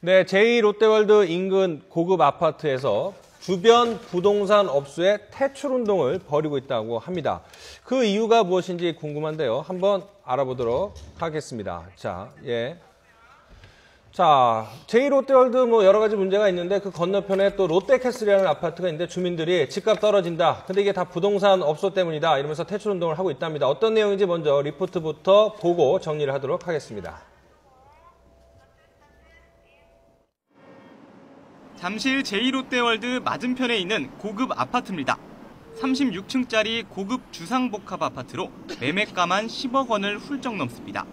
네, 제2롯데월드 인근 고급 아파트에서 주변 부동산 업소의 퇴출운동을 벌이고 있다고 합니다. 그 이유가 무엇인지 궁금한데요. 한번 알아보도록 하겠습니다. 자, 제2롯데월드 여러 가지 문제가 있는데 그 건너편에 또 롯데캐슬이라는 아파트가 있는데 주민들이 집값 떨어진다. 근데 이게 다 부동산 업소 때문이다. 이러면서 퇴출운동을 하고 있답니다. 어떤 내용인지 먼저 리포트부터 보고 정리를 하도록 하겠습니다. 잠실 제2롯데월드 맞은편에 있는 고급 아파트입니다. 36층짜리 고급 주상복합 아파트로 매매가만 10억 원을 훌쩍 넘습니다.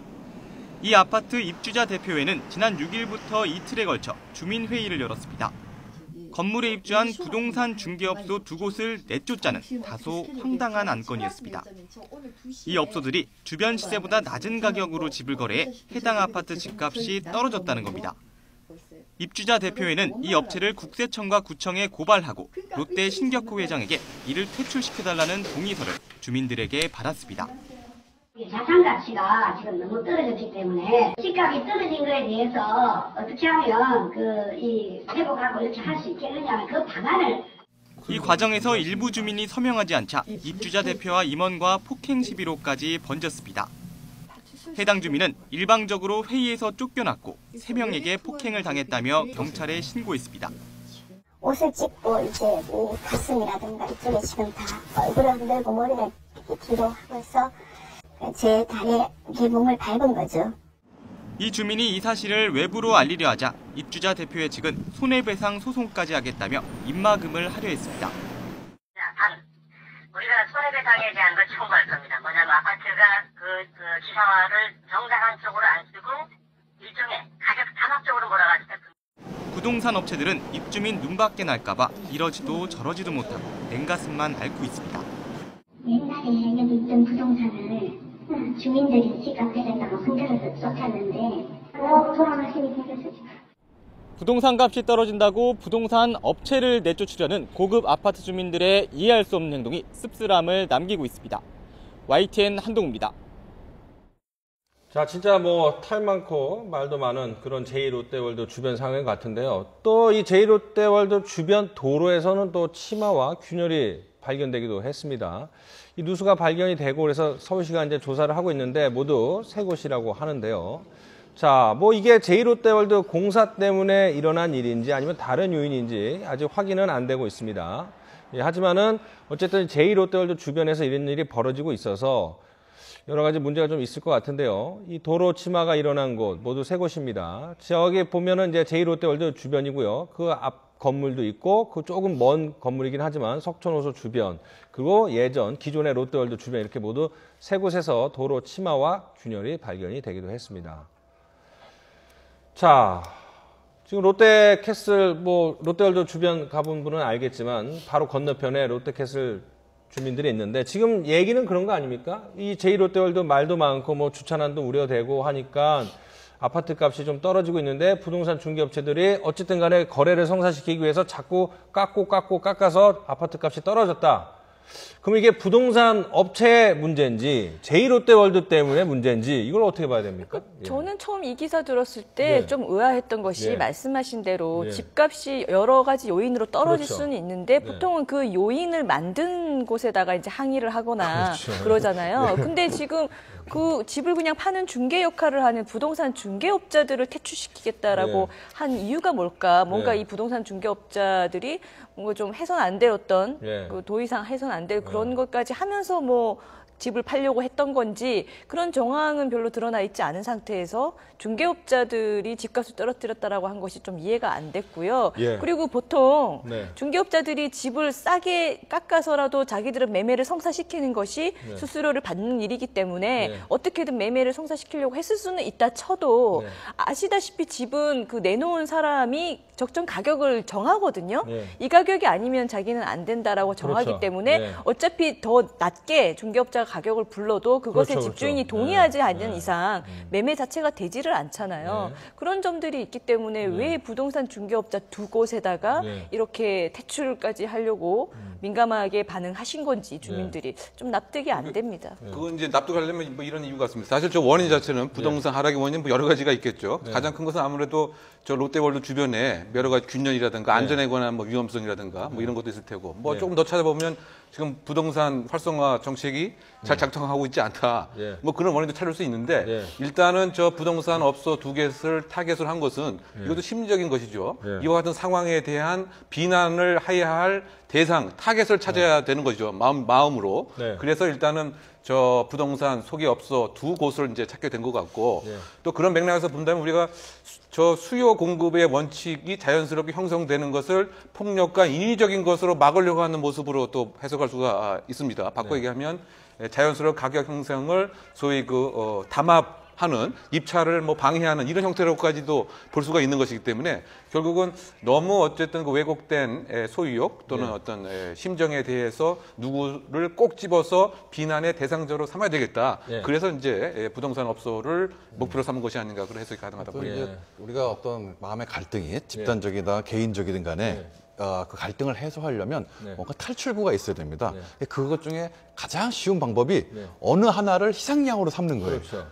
이 아파트 입주자 대표회는 지난 6일부터 이틀에 걸쳐 주민회의를 열었습니다. 건물에 입주한 부동산 중개업소 두 곳을 내쫓자는 다소 황당한 안건이었습니다. 이 업소들이 주변 시세보다 낮은 가격으로 집을 거래해 해당 아파트 집값이 떨어졌다는 겁니다. 입주자 대표회는 이 업체를 국세청과 구청에 고발하고 롯데 신격호 회장에게 이를 퇴출시켜달라는 동의서를 주민들에게 받았습니다. 자산 가치가 지금 너무 떨어졌기 때문에 집값이 떨어진 거에 대해서 어떻게 하면 이 회복하고 이렇게 할 수 있겠느냐는 그 방안을. 이 과정에서 일부 주민이 서명하지 않자 입주자 대표와 임원과 폭행 시비로까지 번졌습니다. 해당 주민은 일방적으로 회의에서 쫓겨났고 3명에게 폭행을 당했다며 경찰에 신고했습니다. 옷을 찢고 이제 가슴이라든가 이쪽에 지금 다 얼굴을 흔들고 머리를 뒤로 하고 해서 제 다리에 몸을 밟은 거죠. 이 주민이 이 사실을 외부로 알리려 하자 입주자 대표회 측은 손해배상 소송까지 하겠다며 입막음을 하려 했습니다. 우리가 손해배상에 대한 걸 청구할 겁니다. 뭐냐면 아파트가 그 기사화를 정당한 쪽으로 안 쓰고 일종의 가격 탄압적으로 몰아갔을 때. 부동산 업체들은 입주민 눈밖에 날까봐 이러지도 저러지도 못하고 냉가슴만 앓고 있습니다. 옛날에 여기 있던 부동산을 주민들이 집값 때렸다고 흔들어서 쫓았는데 돌아가시니 생겼어요. 부동산 값이 떨어진다고 부동산 업체를 내쫓으려는 고급 아파트 주민들의 이해할 수 없는 행동이 씁쓸함을 남기고 있습니다. YTN 한동우입니다. 자, 진짜 탈 많고 말도 많은 그런 제2롯데월드 주변 상황 같은데요. 또 이 제2롯데월드 주변 도로에서는 또 치마와 균열이 발견되기도 했습니다. 이 누수가 발견이 되고 그래서 서울시가 이제 조사를 하고 있는데 모두 3곳이라고 하는데요. 자, 이게 제2롯데월드 공사 때문에 일어난 일인지 아니면 다른 요인인지 아직 확인은 안 되고 있습니다. 하지만은 어쨌든 제2롯데월드 주변에서 이런 일이 벌어지고 있어서 여러 가지 문제가 좀 있을 것 같은데요. 이 도로 치마가 일어난 곳 모두 3곳입니다. 저기 보면은 이제 제2롯데월드 주변이고요. 그 앞 건물도 있고 그 조금 먼 건물이긴 하지만 석촌호수 주변 그리고 예전 기존의 롯데월드 주변 이렇게 모두 3곳에서 도로 치마와 균열이 발견이 되기도 했습니다. 자, 지금 롯데캐슬 롯데월드 주변 가본 분은 알겠지만 바로 건너편에 롯데캐슬 주민들이 있는데 지금 얘기는 그런 거 아닙니까? 이 제2롯데월드 말도 많고 주차난도 우려되고 하니까 아파트 값이 좀 떨어지고 있는데 부동산 중개업체들이 어쨌든 간에 거래를 성사시키기 위해서 자꾸 깎아서 아파트 값이 떨어졌다. 그럼 이게 부동산 업체 문제인지 제2롯데월드 때문에 문제인지 이걸 어떻게 봐야 됩니까? 저는 처음 이 기사 들었을 때 좀 의아했던 것이 말씀하신 대로 집값이 여러 가지 요인으로 떨어질 수는 있는데 보통은 그 요인을 만든 곳에다가 이제 항의를 하거나 그러잖아요. 근데 지금 그 집을 그냥 파는 중개 역할을 하는 부동산 중개업자들을 퇴출시키겠다라고 한 이유가 뭘까? 뭔가 이 부동산 중개업자들이 뭔가 좀 해선 안 되었던 그 도의상 해선 안 될 그런 것까지 하면서 집을 팔려고 했던 건지 그런 정황은 별로 드러나 있지 않은 상태에서 중개업자들이 집값을 떨어뜨렸다라고 한 것이 좀 이해가 안 됐고요. 그리고 보통 중개업자들이 집을 싸게 깎아서라도 자기들은 매매를 성사시키는 것이 수수료를 받는 일이기 때문에 어떻게든 매매를 성사시키려고 했을 수는 있다 쳐도 아시다시피 집은 그 내놓은 사람이 적정 가격을 정하거든요. 이 가격이 아니면 자기는 안 된다라고 정하기 때문에 어차피 더 낮게 중개업자가 가격을 불러도 그것에 그렇죠, 집주인이 그렇죠. 동의하지 네, 않는 네. 이상 매매 자체가 되지를 않잖아요. 그런 점들이 있기 때문에 왜 부동산 중개업자 두 곳에다가 이렇게 대출까지 하려고 민감하게 반응하신 건지 주민들이 좀 납득이 안 됩니다. 그건 이제 납득하려면 뭐 이런 이유 같습니다. 사실 저 원인 자체는 부동산 하락의 원인은 뭐 여러 가지가 있겠죠. 가장 큰 것은 아무래도 저 롯데월드 주변에 여러 가지 균열이라든가 안전에 관한 뭐 위험성이라든가 뭐 이런 것도 있을 테고 뭐 조금 더 찾아보면 지금 부동산 활성화 정책이 잘 작동하고 있지 않다. 뭐 그런 원인도 찾을 수 있는데 일단은 저 부동산 업소 두 개를 타겟을 한 것은 이것도 심리적인 것이죠. 이와 같은 상황에 대한 비난을 해야 할 대상, 타겟을 찾아야 되는 것이죠. 마음으로. 그래서 일단은 저 부동산 소개업소 두 곳을 이제 찾게 된 것 같고 또 그런 맥락에서 본다면 우리가 저 수요 공급의 원칙이 자연스럽게 형성되는 것을 폭력과 인위적인 것으로 막으려고 하는 모습으로 또 해석할 수가 있습니다. 바꿔 얘기하면 자연스러운 가격 형성을 소위 담합하는 입찰을 뭐 방해하는 이런 형태로까지도 볼 수가 있는 것이기 때문에 결국은 너무 어쨌든 그 왜곡된 소유욕 또는 어떤 심정에 대해서 누구를 꼭 집어서 비난의 대상자로 삼아야 되겠다. 그래서 이제 부동산 업소를 목표로 삼은 것이 아닌가 그런 해석이 가능하다 보입니다. 우리가 어떤 마음의 갈등이 집단적이다 개인적이든 간에 그 갈등을 해소하려면 뭔가 탈출구가 있어야 됩니다. 그것 중에 가장 쉬운 방법이 어느 하나를 희생양으로 삼는 거예요. 그렇죠.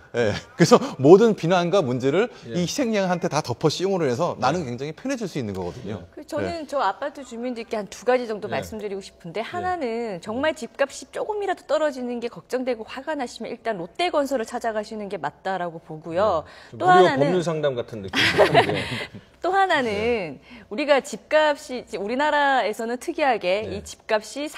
그래서 모든 비난과 문제를 이 희생양한테 다 덮어 씌움으로 해서 나는 굉장히 편해질 수 있는 거거든요. 저는 저 아파트 주민들께 한 두 가지 정도 말씀드리고 싶은데 하나는 정말 집값이 조금이라도 떨어지는 게 걱정되고 화가 나시면 일단 롯데건설을 찾아가시는 게 맞다라고 보고요. 또 무료 하나는 법률 상담 같은 느낌. 또 하나는 우리가 집값이 우리나라에서는 특이하게 이 집값이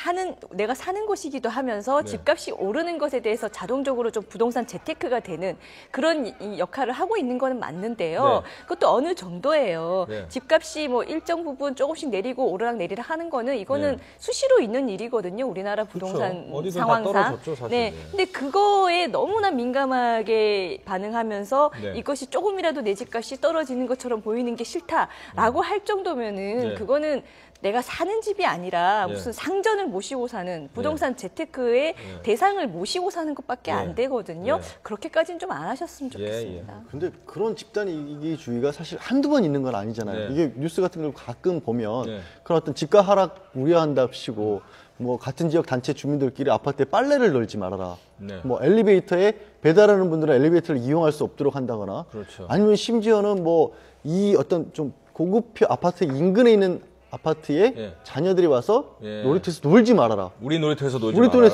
내가 사는 곳이기도 하면서 집값이 오르는 것에 대해서 자동적으로 좀 부동산 재테크가 되는 그런 이 역할을 하고 있는 거는 맞는데요. 그것도 어느 정도예요. 집값이 뭐 일정 부분 조금씩 내리고 오르락내리락 하는 거는 이거는 수시로 있는 일이거든요. 우리나라 부동산 어디든 다 상황상. 떨어졌죠, 사실. 근데 그거에 너무나 민감하게 반응하면서 이것이 조금이라도 내 집값이 떨어지는 것처럼 보이는 게 싫다라고 할 정도면은 그거는 내가 사는 집이 아니라 무슨 상전을 모시고 사는 부동산 재테크의 대상을 모시고 사는 것밖에 안 되거든요. 그렇게까지는 좀 안 하셨으면 좋겠습니다. 근데 그런 집단 이기주의가 사실 한두 번 있는 건 아니잖아요. 이게 뉴스 같은 걸 가끔 보면 그런 어떤 집가 하락 우려한답시고 뭐 같은 지역 단체 주민들끼리 아파트에 빨래를 널지 말아라. 뭐 엘리베이터에 배달하는 분들은 엘리베이터를 이용할 수 없도록 한다거나 아니면 심지어는 뭐 이 어떤 좀 고급 아파트 인근에 있는 아파트에 자녀들이 와서 놀이터에서 놀지 말아라. 우리 놀이터에서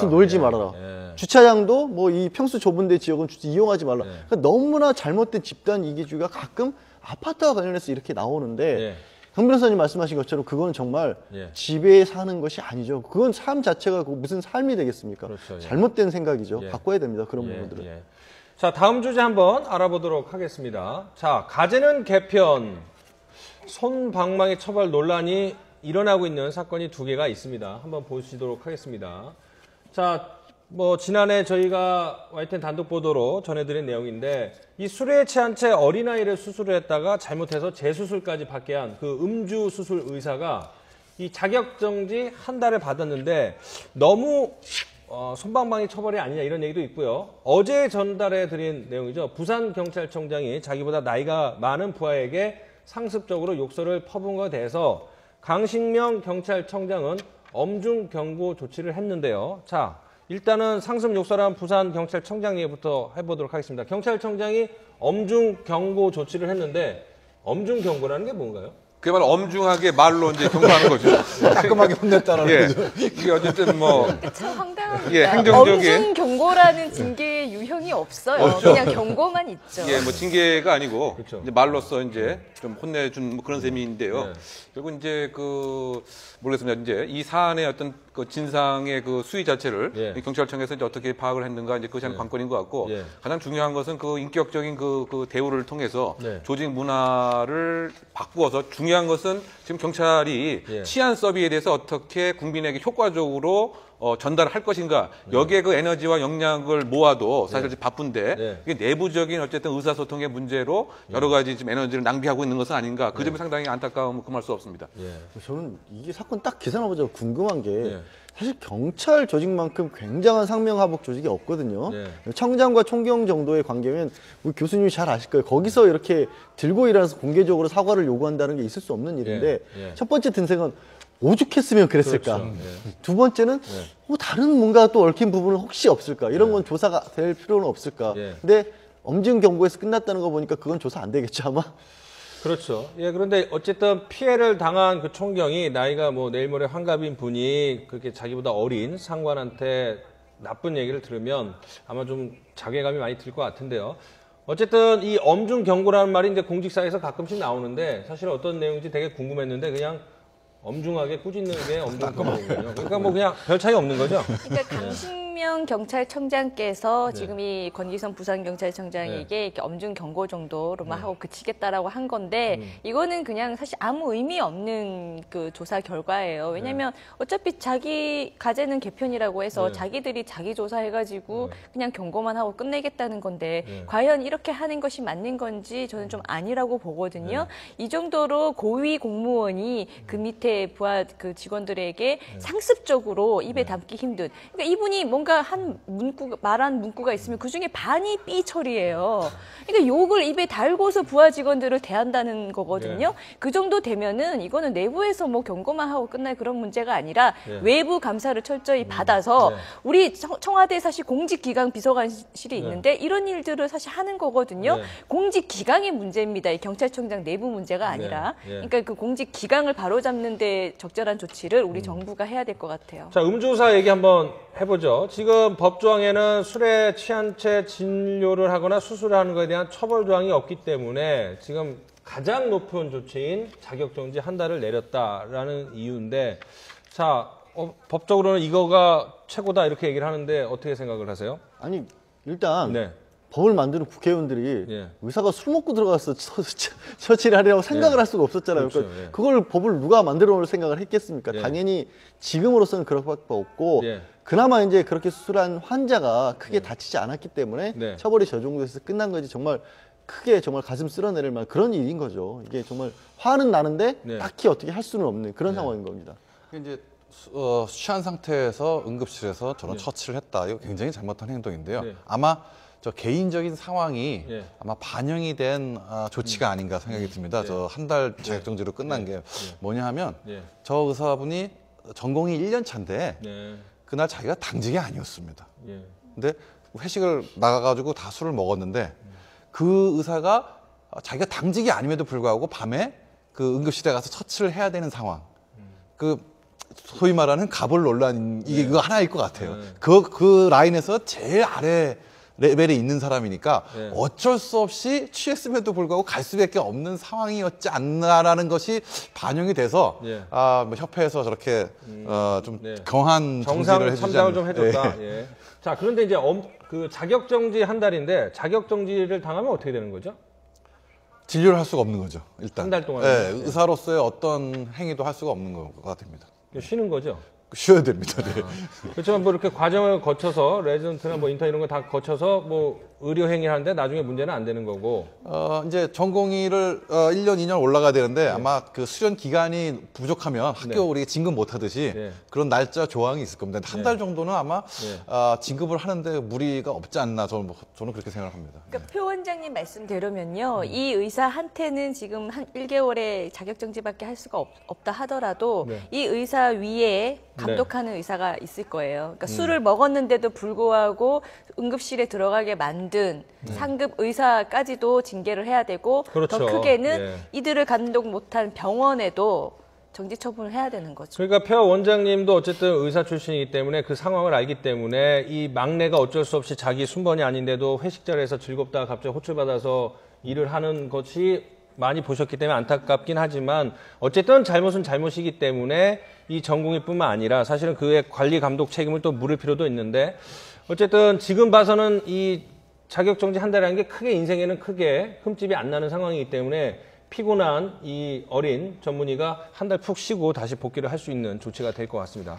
놀지 말아라. 주차장도 뭐 이 평수 좁은 데 지역은 이용하지 말라. 그러니까 너무나 잘못된 집단 이기주의가 가끔 아파트와 관련해서 이렇게 나오는데 강 변호사님 말씀하신 것처럼 그거는 정말 집에 사는 것이 아니죠. 그건 삶 자체가 무슨 삶이 되겠습니까? 잘못된 생각이죠. 바꿔야 됩니다. 그런 부분들은. 자, 다음 주제 한번 알아보도록 하겠습니다. 자, 가재는 개편. 손방망이 처벌 논란이 일어나고 있는 사건이 두 개가 있습니다. 한번 보시도록 하겠습니다. 자, 뭐 지난해 저희가 YTN 단독 보도로 전해드린 내용인데 이 술에 취한 채 어린아이를 수술을 했다가 잘못해서 재수술까지 받게 한 그 음주 수술 의사가 이 자격정지 한 달을 받았는데 너무 손방망이 처벌이 아니냐 이런 얘기도 있고요. 어제 전달해 드린 내용이죠. 부산경찰청장이 자기보다 나이가 많은 부하에게 상습적으로 욕설을 퍼부은 것에 대해서 강신명 경찰청장은 엄중 경고 조치를 했는데요. 자, 일단은 상습 욕설한 부산경찰청장 얘기부터 해보도록 하겠습니다. 경찰청장이 엄중 경고 조치를 했는데 엄중 경고라는 게 뭔가요? 그야말로 엄중하게 말로 이제 경고하는 거죠. 깔끔하게 혼냈다는 거죠. 이게 어쨌든 뭐 참 황당합니다. 행정적인 엄중 경고라는 징계의 유형이 없어요. 그냥 경고만 있죠. 뭐 징계가 아니고 이제 말로써 이제 좀 혼내준 뭐 그런 셈인데요. 결국 이제 모르겠습니다. 이제 이 사안의 어떤 그 진상의 그 수위 자체를 경찰청에서 이제 어떻게 파악을 했는가 이제 그것이 한 관건인 것 같고 가장 중요한 것은 그 인격적인 그 대우를 통해서 조직 문화를 바꾸어서 중요한 것은 지금 경찰이 치안 서비에 대해서 어떻게 국민에게 효과적으로 전달할 것인가 여기에 그 에너지와 역량을 모아도 사실 지금 바쁜데 이게 내부적인 어쨌든 의사소통의 문제로 여러 가지 지금 에너지를 낭비하고 있는 것은 아닌가 그 점이 상당히 안타까움을 금할 수 없습니다. 저는 이게 사건 딱 계산해보자고 궁금한 게 사실 경찰 조직만큼 굉장한 상명하복 조직이 없거든요. 청장과 총경 정도의 관계면 우리 교수님이 잘 아실 거예요. 거기서 이렇게 들고 일어나서 공개적으로 사과를 요구한다는 게 있을 수 없는 일인데 첫 번째 든생은 오죽했으면 그랬을까. 그렇죠. 두 번째는 다른 뭔가 또 얽힌 부분은 혹시 없을까. 이런 건 조사가 될 필요는 없을까. 근데 엄중 경고에서 끝났다는 거 보니까 그건 조사 안 되겠죠 아마. 그렇죠. 그런데 어쨌든 피해를 당한 그 총경이 나이가 뭐 내일 모레 환갑인 분이 그렇게 자기보다 어린 상관한테 나쁜 얘기를 들으면 아마 좀 자괴감이 많이 들 것 같은데요. 어쨌든 이 엄중 경고라는 말이 이제 공직사에서 가끔씩 나오는데 사실 어떤 내용인지 되게 궁금했는데 그냥 엄중하게 꾸짖는 게 엄중 경고거든요. 그러니까 뭐 그냥 별 차이 없는 거죠. 그러니까 강신명 경찰청장께서 지금 이 권기선 부산경찰청장에게 이렇게 엄중 경고 정도로만 하고 그치겠다라고 한 건데 이거는 그냥 사실 아무 의미 없는 그 조사 결과예요. 왜냐하면 어차피 자기 가재는 개편이라고 해서 자기들이 자기 조사해가지고 그냥 경고만 하고 끝내겠다는 건데 과연 이렇게 하는 것이 맞는 건지 저는 좀 아니라고 보거든요. 이 정도로 고위 공무원이 그 밑에 부하 그 직원들에게 상습적으로 입에 담기 힘든. 그러니까 이분이 뭔가 한 문구 말한 문구가 있으면 그 중에 반이 삐 처리예요. 그러니까 욕을 입에 달고서 부하 직원들을 대한다는 거거든요. 그 정도 되면은 이거는 내부에서 뭐 경고만 하고 끝날 그런 문제가 아니라 외부 감사를 철저히 받아서 우리 청와대 사실 공직기강 비서관실이 있는데 이런 일들을 사실 하는 거거든요. 공직기강의 문제입니다. 이 경찰청장 내부 문제가 아니라. 그러니까 그 공직기강을 바로잡는 데 적절한 조치를 우리 정부가 해야 될 것 같아요. 자, 음주사 얘기 한번 해보죠. 지금 법조항에는 술에 취한 채 진료를 하거나 수술을 하는 것에 대한 처벌 조항이 없기 때문에 지금 가장 높은 조치인 자격정지 한 달을 내렸다라는 이유인데 자, 법적으로는 이거가 최고다 이렇게 얘기를 하는데 어떻게 생각을 하세요? 아니 일단 법을 만드는 국회의원들이 의사가 술 먹고 들어가서 처치를 하려고 생각을 할 수가 없었잖아요. 그렇죠. 그러니까 그걸 법을 누가 만들어 놓을 생각을 했겠습니까? 당연히 지금으로서는 그럴 수밖에 없고 그나마 이제 그렇게 수술한 환자가 크게 다치지 않았기 때문에 처벌이 저 정도에서 끝난 거지 정말 크게 정말 가슴 쓸어내릴 만한 그런 일인 거죠. 이게 정말 화는 나는데 딱히 어떻게 할 수는 없는 그런 상황인 겁니다. 이제 취한 상태에서 응급실에서 저런 처치를 했다. 이거 굉장히 잘못한 행동인데요. 아마 저 개인적인 상황이 아마 반영이 된 조치가 아닌가 생각이 듭니다. 저 한 달 자격정지로 끝난 게 뭐냐 하면 저 의사분이 전공이 1년 차인데 그날 자기가 당직이 아니었습니다. 근데 회식을 나가가지고 다 술을 먹었는데 그 의사가 자기가 당직이 아님에도 불구하고 밤에 그 응급실에 가서 처치를 해야 되는 상황. 그 소위 말하는 가볼 논란 이게 그거 하나일 것 같아요. 그 라인에서 제일 아래 레벨에 있는 사람이니까 어쩔 수 없이 취했음에도 불구하고 갈 수밖에 없는 상황이었지 않나라는 것이 반영이 돼서 뭐 협회에서 저렇게 좀 경한 정지를 해주지 참작을 좀 해줬다. 자, 그런데 이제 그 자격정지 한 달인데 자격정지를 당하면 어떻게 되는 거죠? 진료를 할 수가 없는 거죠. 일단 한 달 동안 의사로서의 어떤 행위도 할 수가 없는 거가 됩니다. 쉬는 거죠. 쉬어야 됩니다. 그렇지만 뭐 이렇게 과정을 거쳐서 레지던트나 뭐 인턴 이런 거 다 거쳐서 뭐 의료 행위를 하는데 나중에 문제는 안 되는 거고. 이제 전공의를 1년, 2년 올라가야 되는데 아마 그 수련 기간이 부족하면 학교 우리 진급 못 하듯이 그런 날짜 조항이 있을 겁니다. 한 달 정도는 아마 진급을 하는데 무리가 없지 않나 저는 그렇게 생각합니다. 그러니까 표 원장님 말씀대로면요. 이 의사한테는 지금 한 1개월의 자격정지밖에 할 수가 없다 하더라도 이 의사 위에 감독하는 의사가 있을 거예요. 그러니까 술을 먹었는데도 불구하고 응급실에 들어가게 만든 상급 의사까지도 징계를 해야 되고 그렇죠. 더 크게는 이들을 감독 못한 병원에도 정지 처분을 해야 되는 거죠. 그러니까 표 원장님도 어쨌든 의사 출신이기 때문에 그 상황을 알기 때문에 이 막내가 어쩔 수 없이 자기 순번이 아닌데도 회식 자리에서 즐겁다가 갑자기 호출받아서 일을 하는 것이 많이 보셨기 때문에 안타깝긴 하지만 어쨌든 잘못은 잘못이기 때문에 이 전공의뿐만 아니라 사실은 그의 관리 감독 책임을 또 물을 필요도 있는데 어쨌든 지금 봐서는 이 자격정지 한 달이라는 게 크게 인생에는 크게 흠집이 안 나는 상황이기 때문에 피곤한 이 어린 전문의가 한 달 푹 쉬고 다시 복귀를 할 수 있는 조치가 될 것 같습니다.